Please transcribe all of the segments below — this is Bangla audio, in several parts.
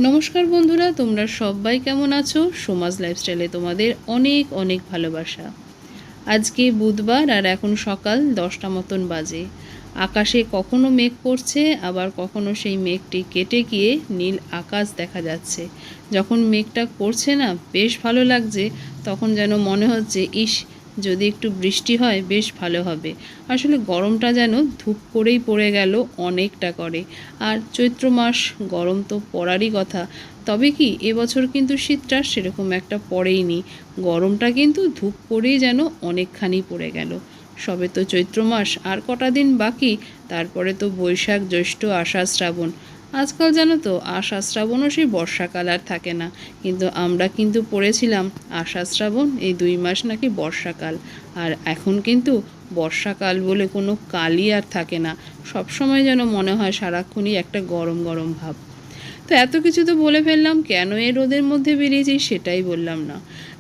নমস্কার বন্ধুরা, তোমরা সবাই কেমন আছো? সমাজ লাইফস্টাইলে তোমাদের অনেক অনেক ভালোবাসা। আজকে বুধবার আর এখন সকাল 10টা মতন বাজে। আকাশে কখনো মেঘ করছে, আবার কখনো সেই মেঘটি কেটে গিয়ে নীল আকাশ দেখা যাচ্ছে। যখন মেঘটা করছে না, বেশ ভালো লাগছে। তখন যেন মনে হচ্ছে ইস, যদি একটু বৃষ্টি হয় বেশ ভালো হবে। আসলে গরমটা যেন ধূপ করেই পড়ে গেল, অনেকটা করে। আর চৈত্র মাস, গরম তো পড়ারই কথা। তবে কি এবছর কিন্তু শীতটা সেরকম একটা পড়েইনি। গরমটা কিন্তু ধূপ করেই যেন অনেকখানি পড়ে গেল। সবে তো চৈত্র মাস, আর কটা দিন বাকি, তারপরে তো বৈশাখ, জ্যৈষ্ঠ, আষাঢ়, শ্রাবণ। আজকাল জানো তো আষাঢ় শ্রাবণও সেই বর্ষাকাল আর থাকে না, কিন্তু আমরা কিন্তু পড়েছিলাম আষাঢ় শ্রাবণ এই 2 মাস নাকি বর্ষাকাল। আর এখন কিন্তু বর্ষাকাল বলে কোনো কালই আর থাকে না। সবসময় যেন মনে হয় সারাক্ষণই একটা গরম গরম ভাব। তো এত কিছু তো বলে ফেললাম, কেন এই রোদের মধ্যে বেরিয়েছি সেটাই বললাম না।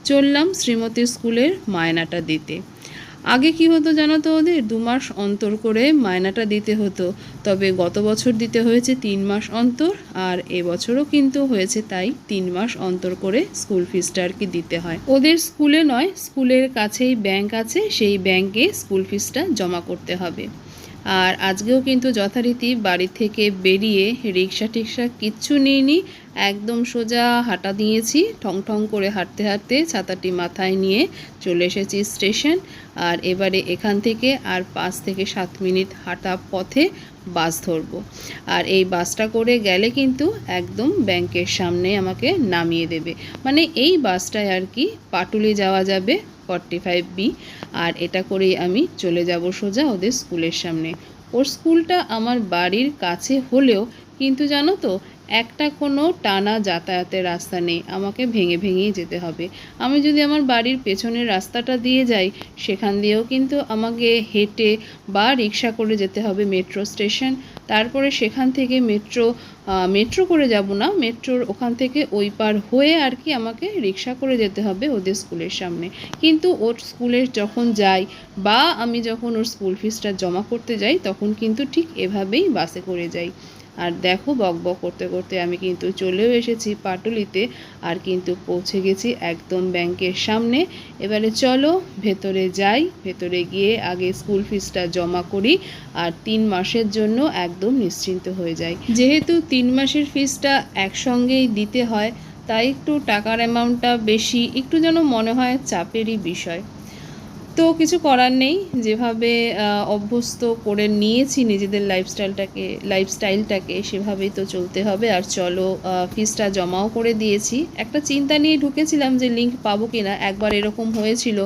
চললাম শ্রীমতী স্কুলের মায়নাটা দিতে। আগে কি হতো জানো তো, ওদের 2 মাস অন্তর করে মায়নাটা দিতে হতো। তবে গত বছর দিতে হয়েছে 3 মাস অন্তর, আর এবছরও কিন্তু হয়েছে তাই 3 মাস অন্তর করে স্কুল ফিসটা আর কি দিতে হয়। ওদের স্কুলে নয়, স্কুলের কাছেই ব্যাংক আছে, সেই ব্যাংকে স্কুল ফিসটা জমা করতে হবে। আর আজকেও কিন্তু যথারীতি বাড়ি থেকে বেরিয়ে রিক্সা টিক্সা কিচ্ছু নিইনি, একদম সোজা হাঁটা দিয়েছি। ঠং ঠং করে হাঁটতে হাঁটতে ছাতাটি মাথায় নিয়ে চলে এসেছি স্টেশন। আর এবারে এখান থেকে আর 5 থেকে 7 মিনিট হাঁটা পথে বাস ধরবো। আর এই বাসটা করে গেলে কিন্তু একদম ব্যাংকের সামনে আমাকে নামিয়ে দেবে। মানে এই বাসটায় আর কি পাটুলি যাওয়া যাবে 45B। আর এটা করেই আমি চলে যাব সোজা ওদের স্কুলের সামনে। ওর স্কুলটা আমার বাড়ির কাছে হলেও কিন্তু জানো তো, একটা কোনো টানা যাতায়াতের রাস্তা নেই, আমাকে ভেঙে ভেঙেই যেতে হবে। আমি যদি আমার বাড়ির পেছনের রাস্তাটা দিয়ে যাই, সেখান দিয়েও কিন্তু আমাকে হেঁটে বা রিক্সা করে যেতে হবে মেট্রো স্টেশন। তারপরে সেখান থেকে মেট্রো করে যাব না, মেট্রোর ওখান থেকে ওই পার হয়ে আর কি আমাকে রিক্সা করে যেতে হবে ওদের স্কুলের সামনে। কিন্তু ওর স্কুলে যখন যাই বা আমি যখন ওর স্কুল ফিসটা জমা করতে যাই, তখন কিন্তু ঠিক এভাবেই বাসে করে যাই। আর দেখো, বকবক করতে করতে আমি কিন্তু চলেও এসেছি পাটুলিতে, আর কিন্তু পৌঁছে গেছি একদম ব্যাংকের সামনে। এবারে চলো ভেতরে যাই, ভেতরে গিয়ে আগে স্কুল ফিসটা জমা করি, আর 3 মাসের জন্য একদম নিশ্চিন্ত হয়ে যাই। যেহেতু 3 মাসের ফিসটা একসঙ্গেই দিতে হয়, তাই একটু টাকার অ্যামাউন্টটা বেশি, একটু যেন মনে হয় চাপেরই বিষয়। তো কিছু করার নেই, যেভাবে অভ্যস্ত করে নিয়েছি নিজেদের লাইফস্টাইলটাকে সেভাবেই তো চলতে হবে। আর চলো, ফিসটা জমাও করে দিয়েছি। একটা চিন্তা নিয়ে ঢুকেছিলাম যে লিঙ্ক পাবো কিনা। একবার এরকম হয়েছিল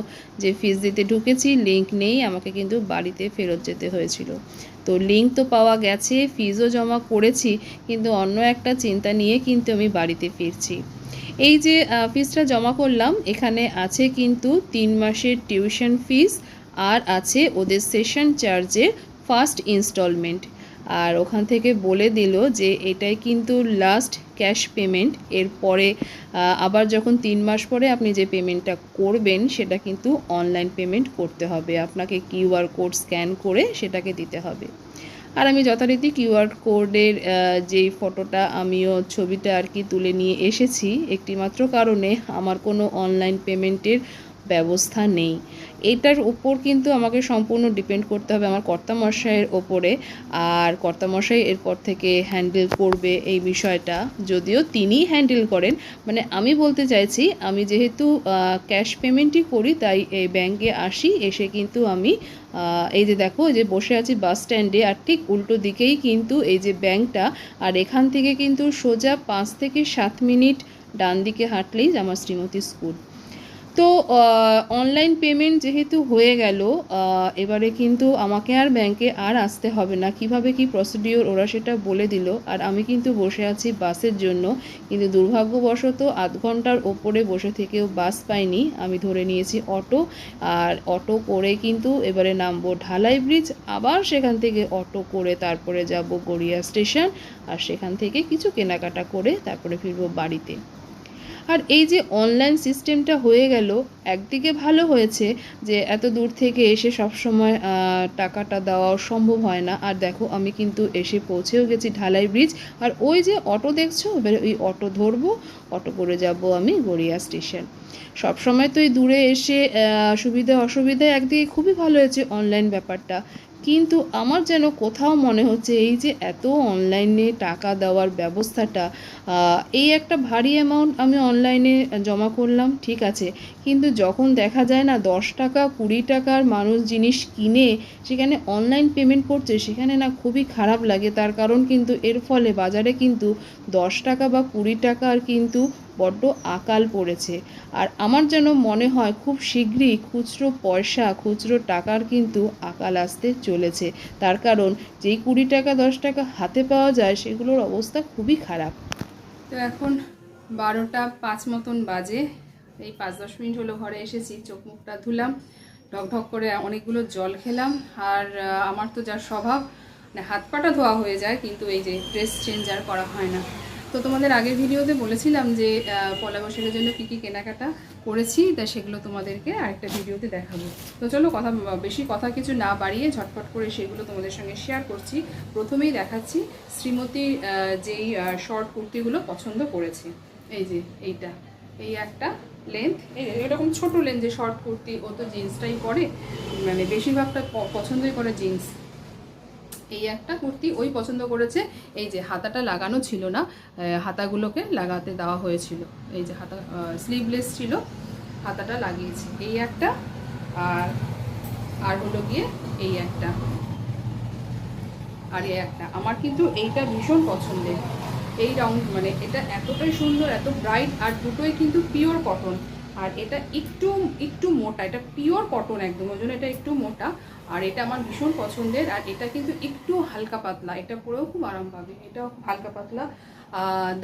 যে ফিস দিতে ঢুকেছি, লিঙ্ক নেই, আমাকে কিন্তু বাড়িতে ফেরত যেতে হয়েছিল। তো লিঙ্ক তো পাওয়া গেছে, ফিসও জমা করেছি, কিন্তু অন্য একটা চিন্তা নিয়ে কিন্তু আমি বাড়িতে ফিরছি। এই যে ফিসটা জমা করলাম, এখানে আছে কিন্তু 3 মাসের টিউশন ফিস, আর আছে ওদের সেশন চার্জের ফার্স্ট ইনস্টলমেন্ট। আর ওখান থেকে বলে দিল যে এটাই কিন্তু লাস্ট ক্যাশ পেমেন্ট। এরপরে আবার যখন 3 মাস পরে আপনি যে পেমেন্টটা করবেন, সেটা কিন্তু অনলাইন পেমেন্ট করতে হবে, আপনাকে কিউআর কোড স্ক্যান করে সেটাকে দিতে হবে। আর আমি যথারীতি কিউআর কোডের যেই ফটোটা, আমিও ছবিটা আর কি তুলে নিয়ে এসেছি একটিমাত্র কারণে, আমার কোনো অনলাইন পেমেন্টের ব্যবস্থা নেই। এটার উপর কিন্তু আমাকে সম্পূর্ণ ডিপেন্ড করতে হবে আমার কর্তামশাইয়ের ওপরে। আর কর্তামশাই এরপর থেকে হ্যান্ডেল করবে এই বিষয়টা, যদিও তিনিই হ্যান্ডেল করেন। মানে আমি বলতে চাইছি, আমি যেহেতু ক্যাশ পেমেন্টই করি, তাই এই ব্যাংকে আসি, এসে কিন্তু আমি এই যে দেখো, এই যে বসে আছি বাস স্ট্যান্ডে, আর ঠিক উল্টো দিকেই কিন্তু এই যে ব্যাংকটা। আর এখান থেকে কিন্তু সোজা 5 থেকে 7 মিনিট ডান দিকে হাঁটলেই আমার শ্রীমতী স্কুল। তো অনলাইন পেমেন্ট যেহেতু হয়ে গেল, এবারে কিন্তু আমাকে আর ব্যাংকে আর আসতে হবে না। কিভাবে কি প্রসিডিওর ওরা সেটা বলে দিল। আর আমি কিন্তু বসে আছি বাসের জন্য, কিন্তু দুর্ভাগ্যবশত আধ ঘন্টার ওপরে বসে থেকেও বাস পাইনি। আমি ধরে নিয়েছি অটো, আর অটো করে কিন্তু এবারে নামবো ঢালাই ব্রিজ, আবার সেখান থেকে অটো করে তারপরে যাব গড়িয়া স্টেশন, আর সেখান থেকে কিছু কেনাকাটা করে তারপরে ফিরবো বাড়িতে। আর এই যে অনলাইন সিস্টেমটা হয়ে গেল, একদিকে ভালো হয়েছে যে এত দূর থেকে এসে সবসময় টাকাটা দেওয়া সম্ভব হয় না। আর দেখো আমি কিন্তু এসে পৌঁছেও গেছি ঢালাই ব্রিজ। আর ওই যে অটো দেখছো, এবারে ওই অটো ধরবো, অটো করে যাব আমি গড়িয়া স্টেশন। সবসময় তো এই দূরে এসে সুবিধা অসুবিধা একদিকে খুবই ভালো হয়েছে অনলাইন ব্যাপারটা, কিন্তু আমার যেন কোথাও মনে হচ্ছে এই যে এত অনলাইনে টাকা দেওয়ার ব্যবস্থাটা, এই একটা ভারী অ্যামাউন্ট আমি অনলাইনে জমা করলাম, ঠিক আছে, কিন্তু যখন দেখা যায় না 10 টাকা 20 টাকার মানুষ জিনিস কিনে সেখানে অনলাইন পেমেন্ট করছে, সেখানে না খুবই খারাপ লাগে। তার কারণ কিন্তু এর ফলে বাজারে কিন্তু 10 টাকা বা 20 টাকার কিন্তু বড্ড আকাল পড়েছে। আর আমার যেন মনে হয় খুব শীঘ্রই খুচরো পয়সা, খুচরো টাকার কিন্তু আকাল আসতে চলেছে। তার কারণ যেই 20 টাকা 10 টাকা হাতে পাওয়া যায় সেগুলোর অবস্থা খুবই খারাপ। তো এখন 12টা 5 মতন বাজে, এই 5-10 মিনিট হলো ঘরে এসেছি, চোখ মুখটা ধুলাম, ঢকঢক করে অনেকগুলো জল খেলাম। আর আমার তো যার স্বভাব, হাত পাটা ধোয়া হয়ে যায় কিন্তু এই যে ড্রেস চেঞ্জ আর করা হয় না। তো তোমাদের আগের ভিডিওতে বলেছিলাম যে পয়লা বৈশাখের জন্য কী কী কেনাকাটা করেছি, তা সেগুলো তোমাদেরকে আরেকটা ভিডিওতে দেখাবো। তো চলো বেশি কথা কিছু না বাড়িয়ে ঝটপট করে সেগুলো তোমাদের সঙ্গে শেয়ার করছি। প্রথমেই দেখাচ্ছি শ্রীমতীর যেই শর্ট কুর্তিগুলো পছন্দ করেছে। এই যে এই একটা লেন্থ, এরকম ছোট লেন্থ যে শর্ট কুর্তি, ও তো জিন্সটাই পরে, মানে বেশিরভাগটা পছন্দই করে জিন্স। এই একটা কুর্তি ওই পছন্দ করেছে। এই যে হাতাটা লাগানো ছিল না, হাতাগুলোকে লাগাতে দেওয়া হয়েছিল, এই যে হাতা স্লিভলেস ছিল, হাতাটা লাগিয়েছি। এই একটা, আর হলো গিয়ে এই একটা, আর এই একটা। আমার কিন্তু এইটা ভীষণ পছন্দের, এই রং, মানে এটা এতটাই সুন্দর, এত ব্রাইট, আর দুটোই কিন্তু পিওর কটন। আর এটা একটু মোটা, এটা পিওর কটন একদম, ওই জন্য এটা একটু মোটা। আর এটা আমার ভীষণ পছন্দের। আর এটা কিন্তু একটু হালকা পাতলা, এটা পরেও খুব আরাম পাবে, এটাও হালকা পাতলা।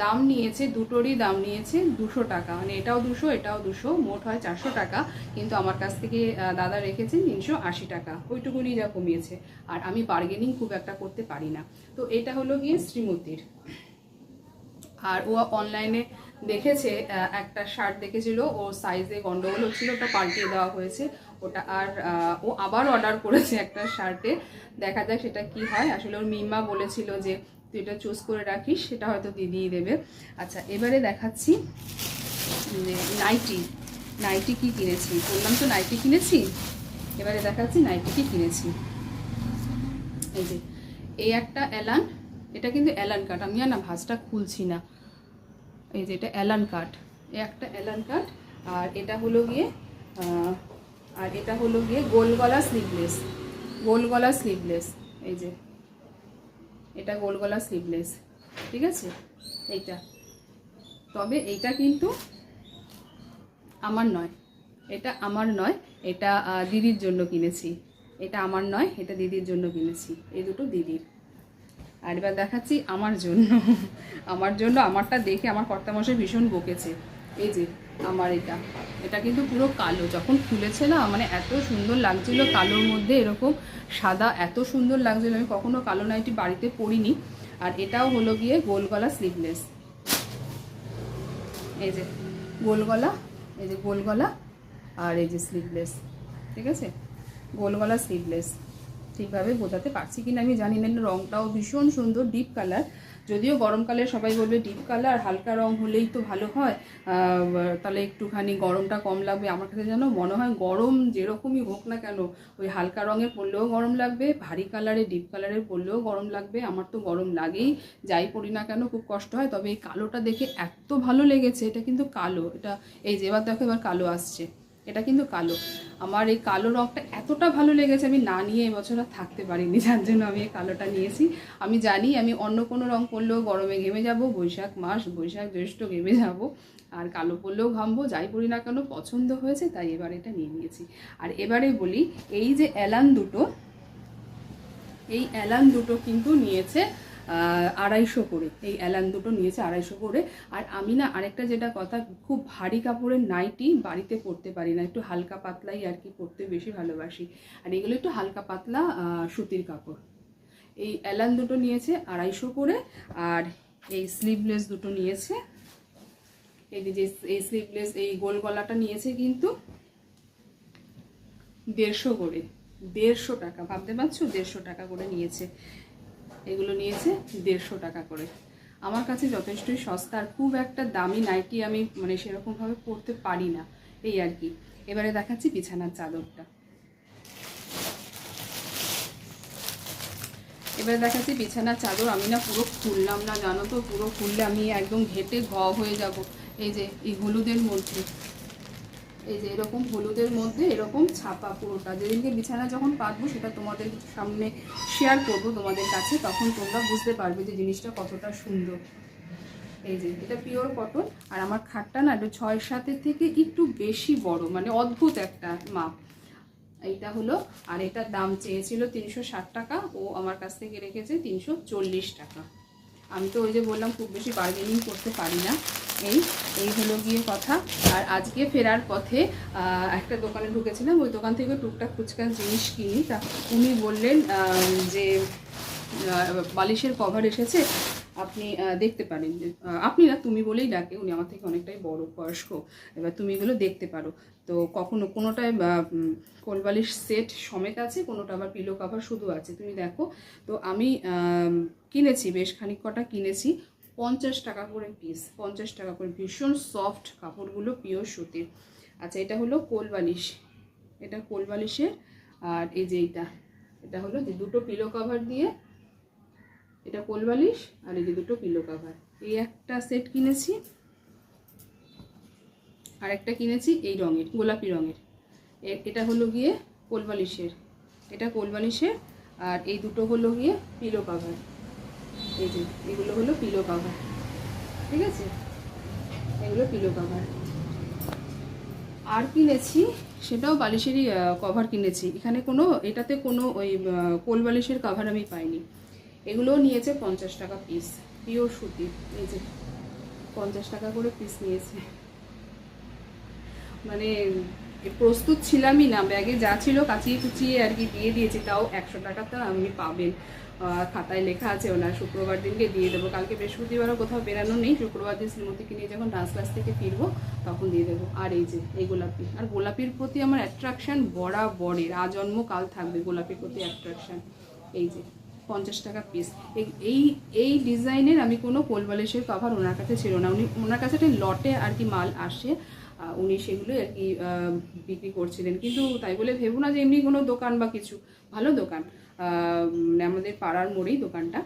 দাম নিয়েছে, দুটোরই দাম নিয়েছে 200 টাকা, মানে এটাও 200 এটাও 200, মোট হয় 400 টাকা। কিন্তু আমার কাছ থেকে দাদা রেখেছেন 380 টাকা, ওইটুকুনি যা কমিয়েছে। আর আমি বার্গেনিং খুব একটা করতে পারি না। তো এটা হলো গিয়ে শ্রীমতীর। আর ও অনলাইনে দেখেছে, একটা শার্ট দেখেছিল, ও সাইজে গন্ডগোল হচ্ছিল, ওটা পাল্টিয়ে দেওয়া হয়েছে ওটা। আর ও আবার অর্ডার করেছে একটা শার্টে, দেখা যাক সেটা কি হয়। আসলে ওর মিম্মা বলেছিল যে তুই এটা চুজ করে রাখিস, সেটা হয়তো দিদিই দেবে। আচ্ছা, এবারে দেখাচ্ছি যে নাইটি কি কিনেছি। বললাম তো নাইটি কিনেছি, এবারে দেখাচ্ছি নাইটি কি কিনেছি। এই যে এই একটা অ্যালান, এটা কিন্তু অ্যালান কাট, আমি আর না ভাঁজটা খুলছি না। এই যে এটা অ্যালান কাট, একটা অ্যালান কাট। আর এটা হলো গিয়ে গোল গলা স্লিভলেস, এই যে এটা গোল গলা স্লিভলেস, ঠিক আছে এইটা। তবে এইটা কিন্তু আমার নয়, এটা দিদির জন্য কিনেছি। এটা আমার নয়, এটা দিদির জন্য কিনেছি, এই দুটো দিদির। আর এবার দেখাচ্ছি আমার জন্য, আমারটা দেখে আমার কর্তামশাই ভীষণ বকেছে। এই যে আমার এটা কিন্তু পুরো কালো, যখন খুলেছে না, মানে এত সুন্দর লাগছিল কালোর মধ্যে এরকম সাদা, এত সুন্দর লাগছিল, আমি কখনো কালো নাইটি বাড়িতে পরিনি। আর এটাও হলো গিয়ে গোল গলা স্লিভলেস, এই যে গোল গলা, আর এই যে স্লিভলেস, ঠিক আছে, গোল গলা স্লিভলেস। ঠিকভাবে বোঝাতে পারছি কিনা আমি জানি না। রঙটাও ভীষণ সুন্দর, ডিপ কালার, যদিও গরমকালে সবাই বলবে ডিপ কালার, হালকা রং হলেই তো ভালো হয়, তাহলে একটুখানি গরমটা কম লাগবে। আমার কাছে যেন মনে হয় গরম যেরকমই হোক না কেন, ওই হালকা রঙের পরলেও গরম লাগবে, ভারী কালারে ডিপ কালারের পরলেও গরম লাগবে। আমার তো গরম লাগেই, যাই পরি না কেন খুব কষ্ট হয়। তবে এই কালোটা দেখে এত ভালো লেগেছে, এটা কিন্তু কালো, এটা এই যে এবার দেখো, এবার কালো আসছে, এটা কিন্তু কালো। আমার এই কালো রঙটা এতটা ভালো লেগেছে, আমি না নিয়ে এবছর আর থাকতে পারিনি, যার জন্য আমি এই কালোটা নিয়েছি। আমি জানি আমি অন্য কোনো রঙ পরলেও গরমে ঘেমে যাব, বৈশাখ জ্যৈষ্ঠ ঘেমে যাব, আর কালো পরলেও ঘামবো, যাই পরি না কেন পছন্দ হয়েছে, তাই এবার এটা নিয়ে নিয়েছি। আর এবারে বলি, এই যে অ্যালান দুটো কিন্তু নিয়েছে 250 করে, এই অ্যালান দুটো নিয়েছে 250 করে। আর আমি না আরেকটা যেটা কথা, খুব ভারী কাপড়ের নাইটি বাড়িতে পরতে পারি না, একটু হালকা পাতলাই আর কি পরতে বেশি ভালোবাসি। আর এগুলো একটু হালকা পাতলা সুতির কাপড়। এই অ্যালান দুটো নিয়েছে 250 করে, আর এই স্লিভলেস দুটো নিয়েছে এই যে এই স্লিভলেস এই গোল গলাটা নিয়েছে কিন্তু 150 করে, 150 টাকা। ভাবতে পারছো 150 টাকা করে নিয়েছে, এগুলো নিয়েছে 150 টাকা করে। আমার কাছে যথেষ্টই সস্তা, আর খুব একটা দামি নাইটি আমি মানে সেরকমভাবে পরতে পারি না, এই আর কি। এবারে দেখাচ্ছি বিছানার চাদরটা। এবারে দেখাচ্ছি বিছানার চাদর। আমি না পুরো খুললাম না, জানো তো, পুরো খুললে আমি একদম ঘেটে হয়ে যাব। এই যে এই হলুদের মধ্যে, এই যে এরকম হলুদের মধ্যে এরকম ছাপা পুরোটা। যেদিনকে বিছানা যখন পাতবো সেটা তোমাদের সামনে শেয়ার করব তোমাদের কাছে, তখন তোমরা বুঝতে পারবে যে জিনিসটা কতটা সুন্দর। এই যে এটা পিওর কটন, আর আমার খাটটা না একটু 6-7 থেকে একটু বেশি বড়, মানে অদ্ভুত একটা মাপ। এইটা হলো, আর এটার দাম চেয়েছিল 360 টাকা, ও আমার কাছ থেকে রেখেছে 340 টাকা। আমি তো ওই যে বললাম খুব বেশি বার্গেনিং করতে পারি না। এই হলো গিয়ে কথা। আর আজকে ফেরার পথে একটা দোকানে ঢুকেছিলাম, ওই দোকান থেকে টুকটাক ফুচকার জিনিস কিনি। তা উনি বললেন যে বালিশের কভার এসেছে, আপনি দেখতে পারেন। আপনি না, তুমি বলেই ডাকে, উনি আমার থেকে অনেকটাই বড় বয়স্ক। এবার তুমি এগুলো দেখতে পারো। তো কোনোটায় কোলবালিশ সেট সমেত আছে, কোনোটা আবার পিলো কভার শুধু আছে, তুমি দেখো। তো আমি কিনেছি, বেশ খানিক কটা কিনেছি, 50 টাকা করে পিস, 50 টাকা করে। ভীষণ সফট কাপড়গুলো, পিওর সুতির। আচ্ছা, এটা হলো কোলবালিশ, এটা কোলবালিশের। আর এই যে এটা হলো যে দুটো পিলো কভার দিয়ে, এটা কোলবালিশ, আর এই যে দুটো পিলো কভার, এই একটা সেট কিনেছি। আর একটা কিনেছি এই রঙের, গোলাপি রঙের। এটা হলো গিয়ে কোলবালিশের, এটা কোলবালিশের। আর এই দুটো হলো গিয়ে পিলো কভার। এই যে এগুলো হলো পিলো কভার, ঠিক আছে, এগুলো পিলো কভার। আর কিনেছি, সেটাও বালিশেরই কভার কিনেছি। এখানে কোনো, এটাতে কোনো ওই কোল বালিশের কভার আমি পাইনি। এগুলোও নিয়েছে 50 টাকা পিস, পিওর সুতি। এই যে 50 টাকা করে পিস নিয়েছে। মানে প্রস্তুত ছিলামই না, ব্যাগে যা ছিল কাচিয়ে কুচিয়ে আর কি দিয়ে দিয়েছি। তাও 100 টাকা তো আপনি পাবেন, খাতায় লেখা আছে ওনার, শুক্রবার দিনকে দিয়ে দেবো। কালকে বৃহস্পতিবারও কোথাও বেরানো নেই, শুক্রবার দিন শ্রীমতীকে নিয়ে যখন ডান্স ক্লাস থেকে ফিরবো তখন দিয়ে দেবো। আর এই যে এই গোলাপি, আর গোলাপির প্রতি আমার অ্যাট্রাকশান বরাবরের, আজন্ম কাল থাকবে গোলাপির প্রতি অ্যাট্রাকশান। এই যে 50 টাকা পিস। এই ডিজাইনের আমি কোনো কোলবালিশের কভার ওনার কাছে ছিল না। ওনার কাছে একটা লটে আর কি মাল আসে, উনি সেগুলো আর কি বিক্রি করছিলেন। কিন্তু তাই বলে ভেবো না যে এমনি কোনো দোকান বা কিছু, ভালো দোকান, আমাদের পাড়ার মোড়েই দোকানটা।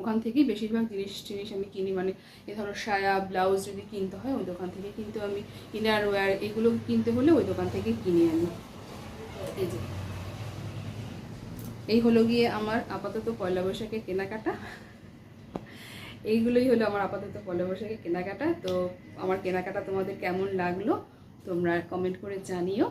ওখান থেকেই বেশিরভাগ জিনিস আমি কিনি। মানে এ ধরো সায়া ব্লাউজ যদি কিনতে হয় ওই দোকান থেকে, কিন্তু আমি ইনার ওয়্যার এগুলো কিনতে হলে ওই দোকান থেকেই কিনি আমি। এই যে এই হলো গিয়ে আমার আপাতত পয়লা বৈশাখের কেনাকাটা। এইগুলোই হলো আমার আপাতত পয়লা বৈশাখের কেনাকাটা। তো আমার কেনাকাটা তোমাদের কেমন লাগলো তোমরা কমেন্ট করে জানিও।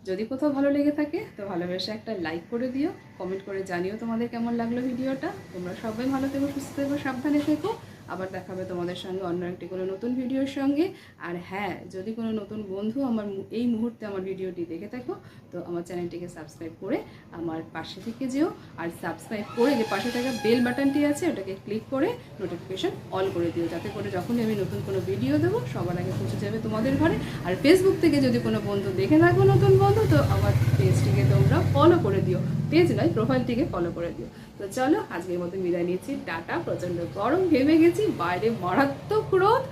যদি কোথাও ভালো লেগে থাকে তো ভালোবেসে একটা লাইক করে দিও, কমেন্ট করে জানিও তোমাদের কেমন লাগলো ভিডিওটা। তোমরা সবাই ভালো থেকো, সুস্থ থেকো, সাবধানে থেকো। আবার দেখাবে তোমাদের সঙ্গে অন্য একটি কোনো নতুন ভিডিওর সঙ্গে। আর হ্যাঁ, যদি কোনো নতুন বন্ধু আমার এই মুহূর্তে আমার ভিডিওটি দেখে থাকো তো আমার চ্যানেলটিকে সাবস্ক্রাইব করে আমার পাশে থেকে যেও। আর সাবস্ক্রাইব করে যে পাশে থাকা বেল বাটনটি আছে ওটাকে ক্লিক করে নোটিফিকেশন অল করে দিও, যাতে করে যখনই আমি নতুন কোনো ভিডিও দেবো সবার আগে পৌঁছে যাবে তোমাদের ঘরে। আর ফেসবুক থেকে যদি কোনো বন্ধু দেখে থাকো নতুন বন্ধু, তো আমার পেজটিকে তোমরা ফলো করে দিও, পেজ নয় প্রোফাইলটিকে ফলো করে দিও। তো চলো আজকের মতো বিদায় নিচ্ছি, টাটা। প্রচণ্ড গরম, ভেবে গেছি, বাইরে মারাত্মক রোদ।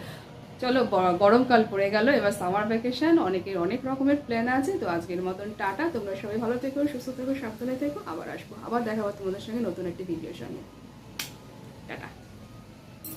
চলো, গরমকাল পড়ে গেল, এবার সামার ভ্যাকেশন, অনেকের অনেক রকমের প্ল্যান আছে। তো আজকের মতন টাটা, তোমরা সবাই ভালো থেকো, সুস্থ থেকো, সাবধানে থেকো। আবার আসবো, আবার দেখাবো তোমাদের সঙ্গে নতুন একটি ভিডিওর সঙ্গে। টাটা।